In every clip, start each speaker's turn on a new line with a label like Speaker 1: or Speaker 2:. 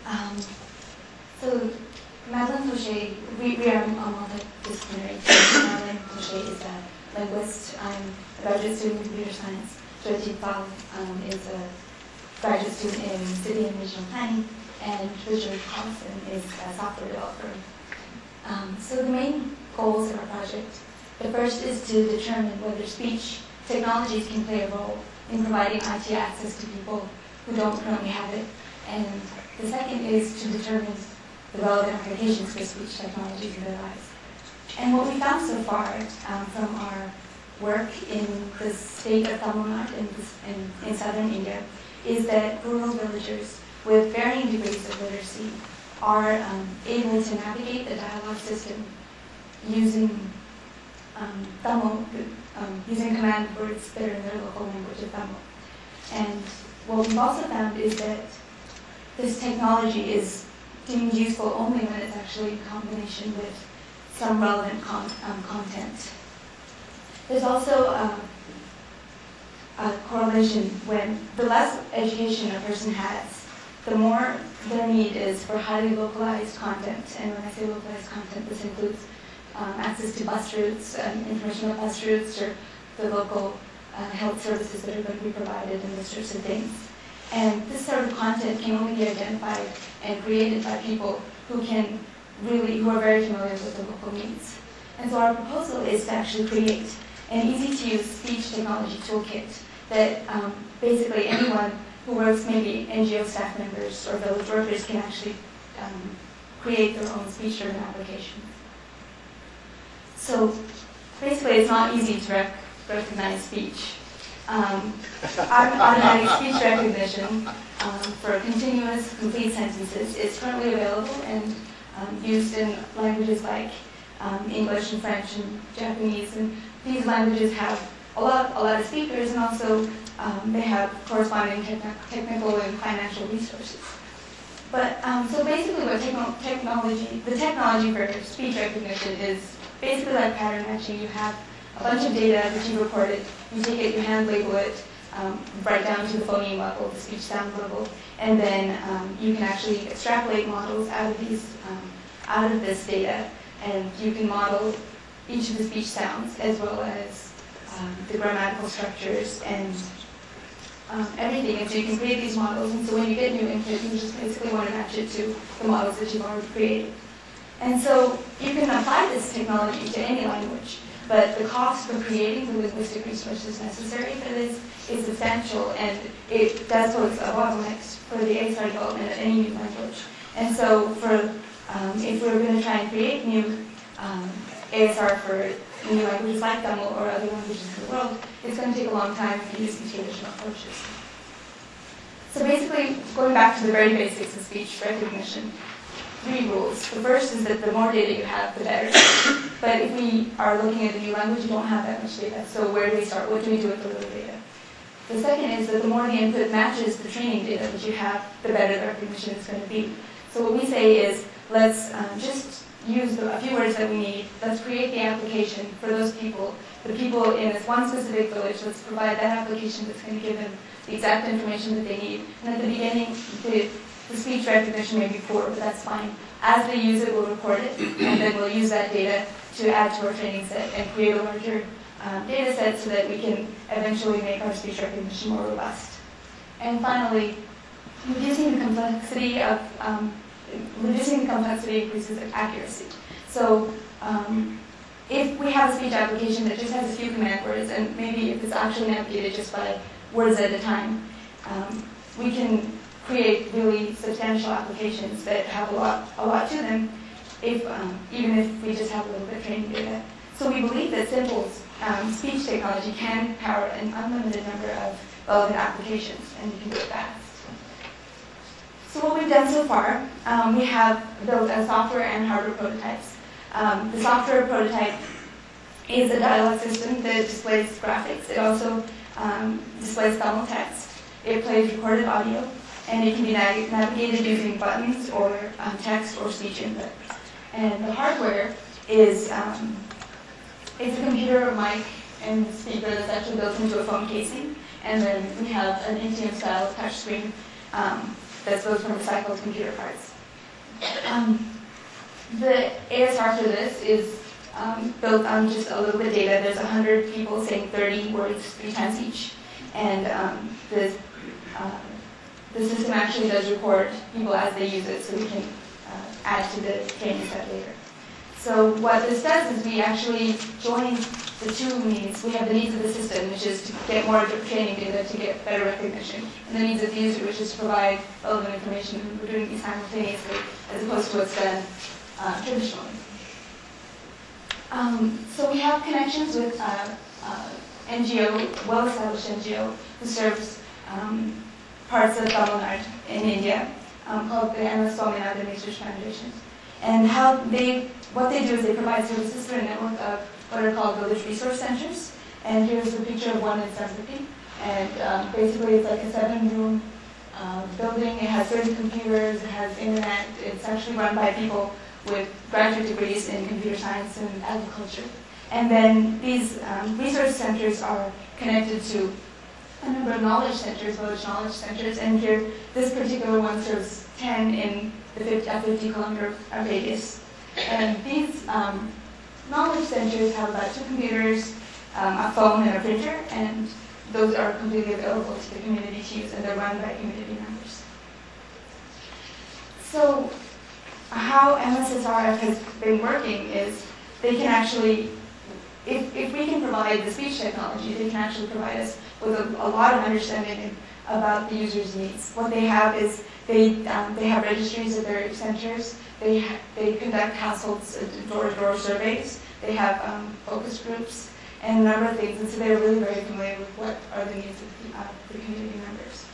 Speaker 1: Um, so Madeleine Fauché, we are a multidisciplinary team. Madeleine Fauché is a linguist. I'm a graduate student in computer science. Jyoti Pal is a graduate student in city and regional planning, and Richard Carlson is a software developer. So the main goals of our project, the first is to determine whether speech technologies can play a role in providing IT access to people who don't currently have it. And the second is to determine the relevant applications for speech technologies in their lives. And what we found so far from our work in the state of Tamil Nadu in southern India is that rural villagers with varying degrees of literacy are able to navigate the dialogue system using Tamil, using command words that are in their local language of Tamil. And what we've also found is that this technology is deemed useful only when it's actually in combination with some relevant content. There's also a correlation when the less education a person has, the more their need is for highly localized content. And when I say localized content, this includes access to bus routes, information about bus routes, or the local health services that are going to be provided, and those sorts of things. And this sort of content can only be identified and created by people who are very familiar with the local needs. And so our proposal is to actually create an easy-to-use speech technology toolkit that basically anyone who works, maybe NGO staff members or village workers, can actually create their own speech-driven application. So basically, it's not easy to recognize speech. Automatic speech recognition for continuous, complete sentences is currently available and used in languages like English and French and Japanese. And these languages have a lot of speakers, and also they have corresponding technical and financial resources. But so basically, what the technology for speech recognition is basically like pattern matching. You have a bunch of data that you recorded, you take it, you hand label it, right down to the phoneme level, the speech sound level, and then you can actually extrapolate models out of this data, and you can model each of the speech sounds as well as the grammatical structures and everything. And so you can create these models, and so when you get new input, you just basically want to match it to the models that you've already created. And so you can apply this technology to any language, but the cost for creating the linguistic resources necessary for this is substantial, and it does pose a bottleneck for the ASR development of any new language. And so if we're going to try and create new ASR for new languages like Tamil or other languages in the world, it's going to take a long time to use these traditional approaches. So basically, going back to the very basics of speech recognition, 3 rules. The first is that the more data you have, the better. But if we are looking at a new language, you don't have that much data. So where do we start? What do we do with the little data? The second is that the more the input matches the training data that you have, the better the recognition is going to be. So what we say is, let's just use a few words that we need. Let's create the application for those people, the people in this one specific village. Let's provide that application that's going to give them the exact information that they need. And at the beginning, the speech recognition may be poor, but that's fine. As they use it, we'll record it, and then we'll use that data to add to our training set and create a larger data set so that we can eventually make our speech recognition more robust. And finally, reducing the complexity increases accuracy. So if we have a speech application that just has a few command words, and maybe if it's actually navigated just by words at a time, we can create really substantial applications that have a lot to them, even if we just have a little bit of training data. So we believe that simple speech technology can power an unlimited number of relevant applications, and you can do it fast. So what we've done so far, we have built a software and hardware prototypes. The software prototype is a dialogue system that displays graphics. It also displays Tamil text. It plays recorded audio, and it can be navigated using buttons or text or speech input. And the hardware is it's a computer, mic, and speaker that's actually built into a phone casing. And then we have an Intium-style touchscreen that's built from recycled computer parts. The ASR for this is built on just a little bit of data. There's 100 people saying 30 words 3 times each. And the system actually does record people as they use it, so we can add to the training set later. So what this does is we actually join the two needs. We have the needs of the system, which is to get more training data to get better recognition, and the needs of the user, which is to provide relevant information. We're doing these simultaneously, as opposed to what's done traditionally. So we have connections with NGO, well-established NGO, who serves parts of Tamil Nadu in India, called the MS Swaminathan Research Foundation. And what they do is they provide services through a network of what are called village resource centers. And here's a picture of one in Samsaki. And basically it's like a 7-room building. It has 30 computers, it has internet. It's actually run by people with graduate degrees in computer science and agriculture. And then these resource centers are connected to a number of knowledge centers, village knowledge centers. And here, this particular one serves 10 in the 50-kilometer radius. And these knowledge centers have about 2 computers, a phone, and a printer, and those are completely available to the community to use, and they're run by community members. So how MSSRF has been working is they can actually, if we can provide the speech technology, they can actually provide us with a lot of understanding about the user's needs. What they have is they have registries at their centers. They conduct households door-to-door surveys. They have focus groups and a number of things. And so they're really very familiar with what are the needs of the community members.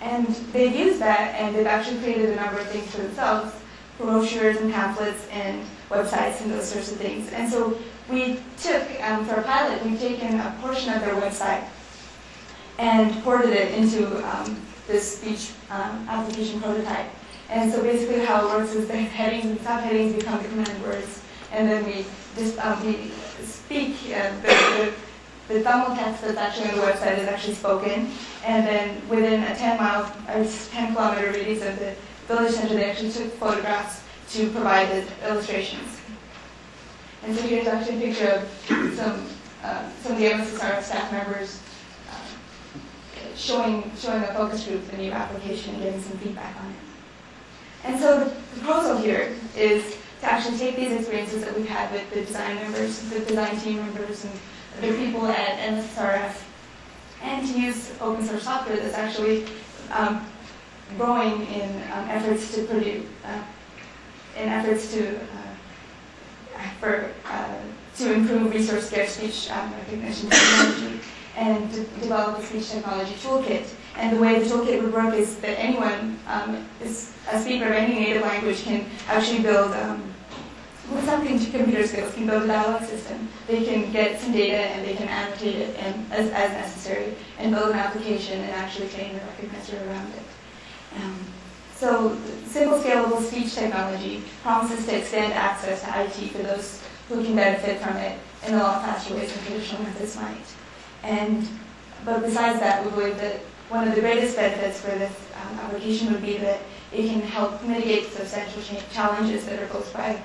Speaker 1: And they've used that, and they've actually created a number of things for themselves, brochures and pamphlets and websites and those sorts of things. And so we took, for a pilot, we've taken a portion of their website and ported it into this speech application prototype. And so basically how it works is the headings and subheadings become the command words, and then we speak, the Tamil text that's actually on the website is actually spoken, and then within a 10-kilometer radius of the village center, they actually took photographs to provide the illustrations. And so here's actually a picture of some of the MSSR staff members showing a focus group the new application and getting some feedback on it. And so the proposal here is to actually take these experiences that we've had with the design members, the design team members, and the people at MSSRF, and to use open source software that's actually growing in efforts to produce, to improve resource-scarce speech recognition technology, and to develop a speech technology toolkit. And the way the toolkit would work is that anyone, a speaker of any native language, can actually build, with some computer skills, can build a dialogue system. They can get some data and they can annotate it as necessary, and build an application and actually train the recognizer around it. So simple, scalable speech technology promises to extend access to IT for those who can benefit from it in a lot faster ways than traditional methods might. But besides that, we believe that one of the greatest benefits for this application would be that it can help mitigate substantial challenges that are posed by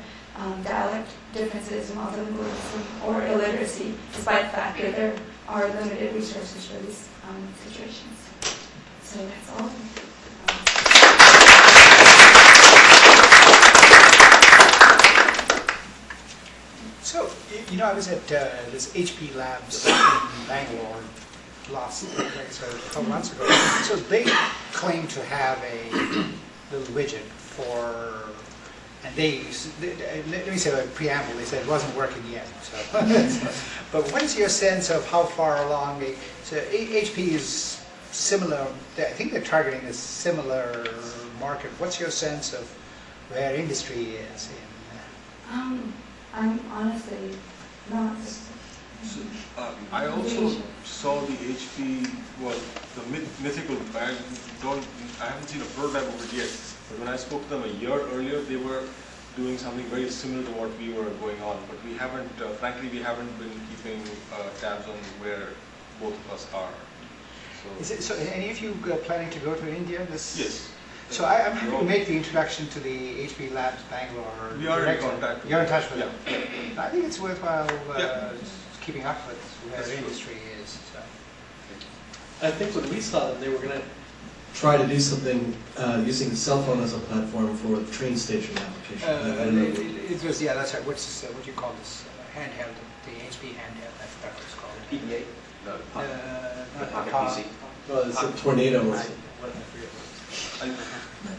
Speaker 1: dialect differences, multilingualism, or illiteracy, despite the fact that there are limited resources for these situations. So that's all.
Speaker 2: So, I was at this HP Labs in Bangalore last, a couple months ago. So they claim to have a little widget for, and let me say a preamble, they said it wasn't working yet. So, but what's your sense of how far along so HP is similar, I think they're targeting a similar market. What's your sense of where industry is in?
Speaker 1: I'm honestly not.
Speaker 3: So, I also saw the HP, the mythical bag. I haven't seen a prototype of it yet. But when I spoke to them a year earlier, they were doing something very similar to what we were going on. But we haven't, frankly, we haven't been keeping tabs on where both of us are. So,
Speaker 2: Is it, so any of you planning to go to India?
Speaker 3: Yes.
Speaker 2: So I'm happy to make the introduction to the HP Labs Bangalore.
Speaker 3: We are in
Speaker 2: director.
Speaker 3: contact with
Speaker 2: You're in
Speaker 3: them.
Speaker 2: touch with them. I think it's worthwhile just keeping up with where the industry is. So.
Speaker 4: I think when we saw them, they were going to try to do something using the cell phone as a platform for the train station application. I don't know.
Speaker 2: It was, yeah, that's right. What's this, what do you call this handheld? The HP handheld, I forgot what it's called.
Speaker 5: PDA? No, the
Speaker 2: Not
Speaker 5: Pocket
Speaker 2: Pocket.
Speaker 5: PC?
Speaker 4: Well, it's a tornado.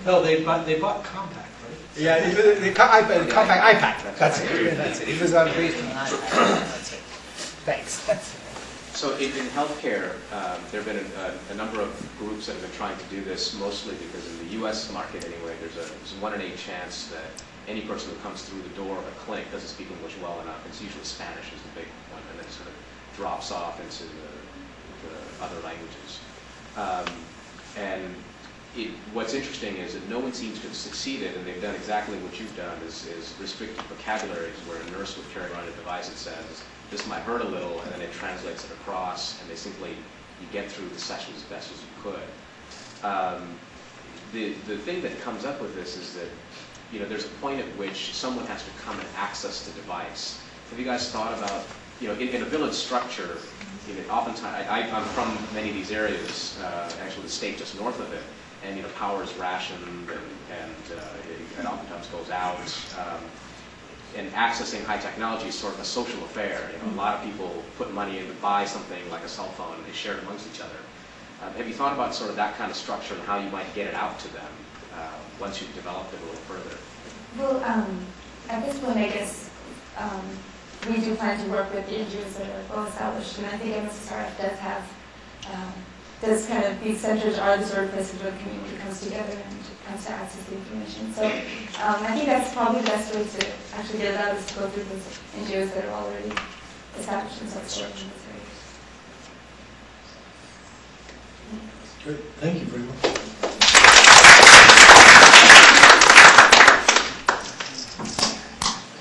Speaker 4: No, they bought Compact, right?
Speaker 2: Yeah, the compact iPad. That's it. That's it. It was based on an iPad. That's it. Thanks.
Speaker 5: So in healthcare, there have been a number of groups that have been trying to do this, mostly because in the U.S. market anyway, there's a 1 in 8 chance that any person who comes through the door of a clinic doesn't speak English well enough. It's usually Spanish is the big one, and then it sort of drops off into the other languages. What's interesting is that no one seems to have succeeded, and they've done exactly what you've done, is restricted vocabularies where a nurse would carry around a device that says, this might hurt a little, and then it translates it across, and you get through the session as best as you could. The thing that comes up with this is that, there's a point at which someone has to come and access the device. Have you guys thought about, in a village structure, oftentimes, I'm from many of these areas, actually the state just north of it, and power is rationed, and oftentimes goes out. And accessing high technology is sort of a social affair. A lot of people put money in to buy something like a cell phone, and they share it amongst each other. Have you thought about sort of that kind of structure and how you might get it out to them once you've developed it a little further?
Speaker 1: Well, at this point, I guess we do plan to work with the NGOs that are well established, and I think MSSRF does have, these centers are the sort of places where the community comes together and comes to access the information. So I think that's probably the best way to actually get it out is to go through those NGOs that are already established in such sort of this area.
Speaker 4: Good. Thank you very much.